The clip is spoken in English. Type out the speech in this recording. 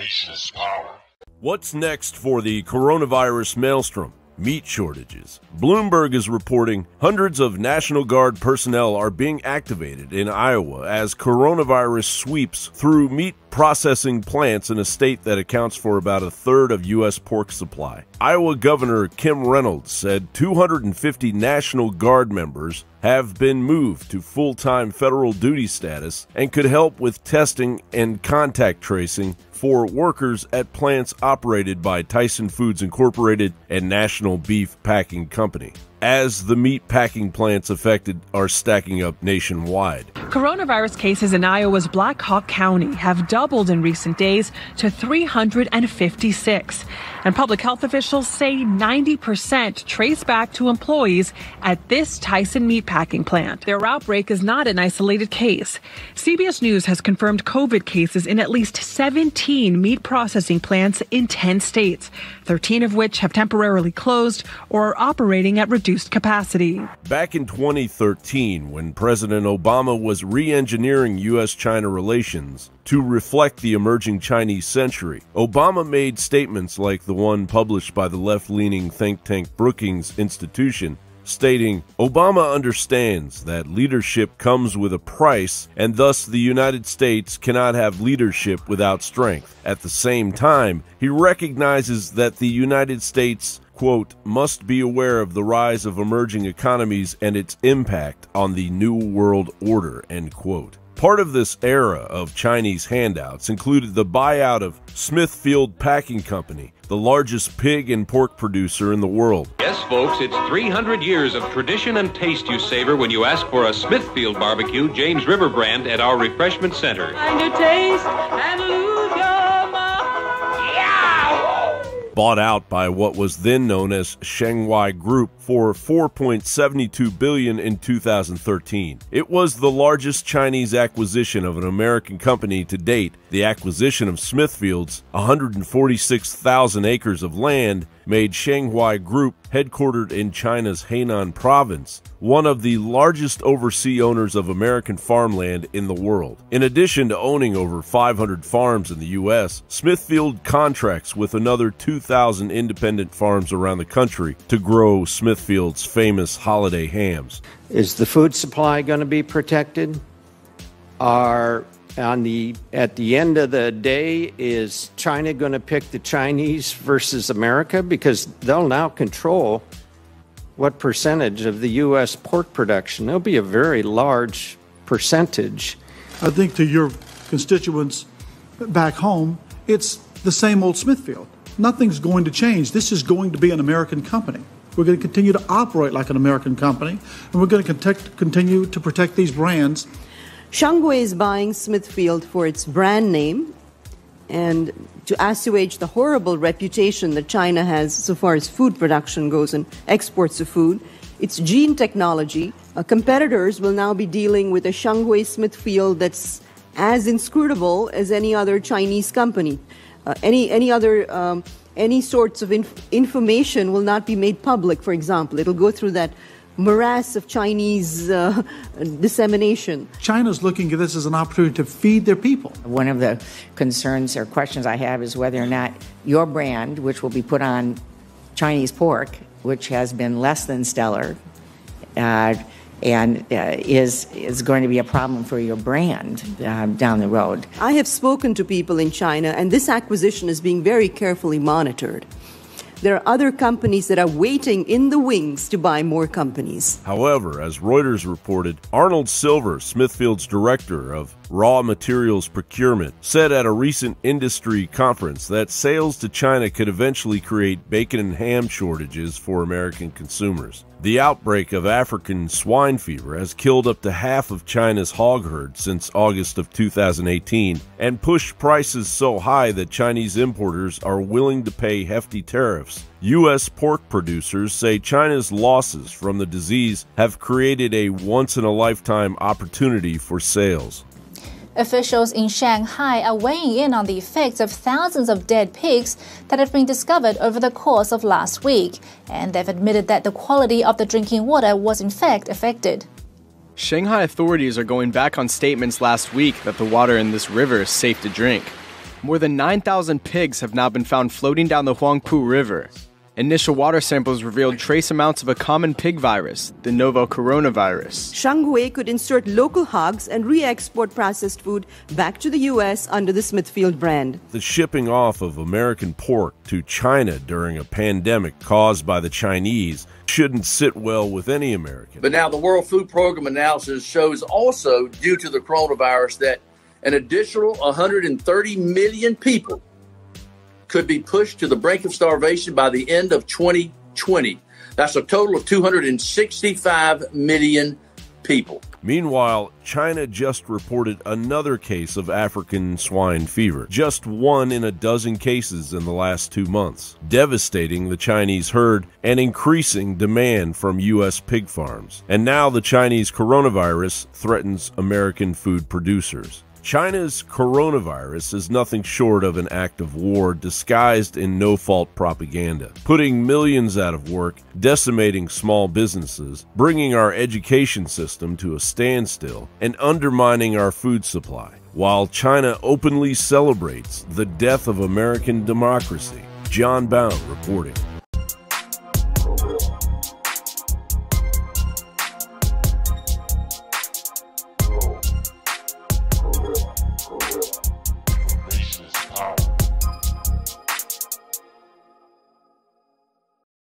nation's power. What's next for the coronavirus maelstrom? Meat shortages. Bloomberg is reporting hundreds of National Guard personnel are being activated in Iowa as coronavirus sweeps through meat processing plants in a state that accounts for about a third of U.S. pork supply. Iowa Governor Kim Reynolds said 250 National Guard members have been moved to full-time federal duty status and could help with testing and contact tracing for workers at plants operated by Tyson Foods Incorporated and National Beef Packing Company, as the meat packing plants affected are stacking up nationwide. Coronavirus cases in Iowa's Black Hawk County have doubled in recent days to 356. And public health officials say 90% trace back to employees at this Tyson meatpacking plant. Their outbreak is not an isolated case. CBS News has confirmed COVID cases in at least 17 meat processing plants in 10 states, 13 of which have temporarily closed or are operating at reduced capacity. Back in 2013, when President Obama was re-engineering U.S.-China relations to reflect the emerging Chinese century, Obama made statements like the one published by the left-leaning think tank Brookings Institution, stating, "Obama understands that leadership comes with a price, and thus the United States cannot have leadership without strength. At the same time, he recognizes that the United States, quote, must be aware of the rise of emerging economies and its impact on the New World Order," end quote. Part of this era of Chinese handouts included the buyout of Smithfield Packing Company, the largest pig and pork producer in the world. Yes, folks, it's 300 years of tradition and taste you savor when you ask for a Smithfield barbecue, James River brand, at our refreshment center. And you taste and lose your mind. Bought out by what was then known as Shanghai Group for $4.72 billion in 2013. It was the largest Chinese acquisition of an American company to date. The acquisition of Smithfield's 146,000 acres of land made Shanghai Group, headquartered in China's Hainan province, one of the largest overseas owners of American farmland in the world. In addition to owning over 500 farms in the U.S., Smithfield contracts with another 2,000 independent farms around the country to grow Smithfield's famous holiday hams. Is the food supply going to be protected? At the end of the day, is China going to pick the Chinese versus America? Because they'll now control what percentage of the U.S. pork production. There'll be a very large percentage. I think to your constituents back home, it's the same old Smithfield. Nothing's going to change. This is going to be an American company. We're going to continue to operate like an American company, and we're going to continue to protect these brands. Shanghai is buying Smithfield for its brand name and to assuage the horrible reputation that China has so far as food production goes and exports of food. It's gene technology. Competitors will now be dealing with a Shanghai Smithfield that's as inscrutable as any other Chinese company. Any sorts of information will not be made public, for example. It'll go through that morass of Chinese dissemination. China's looking at this as an opportunity to feed their people. One of the concerns or questions I have is whether or not your brand, which will be put on Chinese pork, which has been less than stellar, is going to be a problem for your brand down the road. I have spoken to people in China, and this acquisition is being very carefully monitored. There are other companies that are waiting in the wings to buy more companies. However, as Reuters reported, Arnold Silver, Smithfield's director of raw materials procurement, said at a recent industry conference that sales to China could eventually create bacon and ham shortages for American consumers. The outbreak of African swine fever has killed up to half of China's hog herd since August of 2018 and pushed prices so high that Chinese importers are willing to pay hefty tariffs. U.S. pork producers say China's losses from the disease have created a once-in-a-lifetime opportunity for sales. Officials in Shanghai are weighing in on the effects of thousands of dead pigs that have been discovered over the course of last week, and they've admitted that the quality of the drinking water was in fact affected. Shanghai authorities are going back on statements last week that the water in this river is safe to drink. More than 9,000 pigs have now been found floating down the Huangpu River. Initial water samples revealed trace amounts of a common pig virus, the novel coronavirus. Shanghai could insert local hogs and re-export processed food back to the U.S. under the Smithfield brand. The shipping off of American pork to China during a pandemic caused by the Chinese shouldn't sit well with any American. But now the World Food Program analysis shows also, due to the coronavirus, that an additional 130 million people could be pushed to the brink of starvation by the end of 2020. That's a total of 265 million people. Meanwhile, China just reported another case of African swine fever, just 1 in a dozen cases in the last 2 months, devastating the Chinese herd and increasing demand from U.S. pig farms. And now the Chinese coronavirus threatens American food producers. China's coronavirus is nothing short of an act of war disguised in no-fault propaganda, putting millions out of work, decimating small businesses, bringing our education system to a standstill, and undermining our food supply, while China openly celebrates the death of American democracy. John Bound reporting.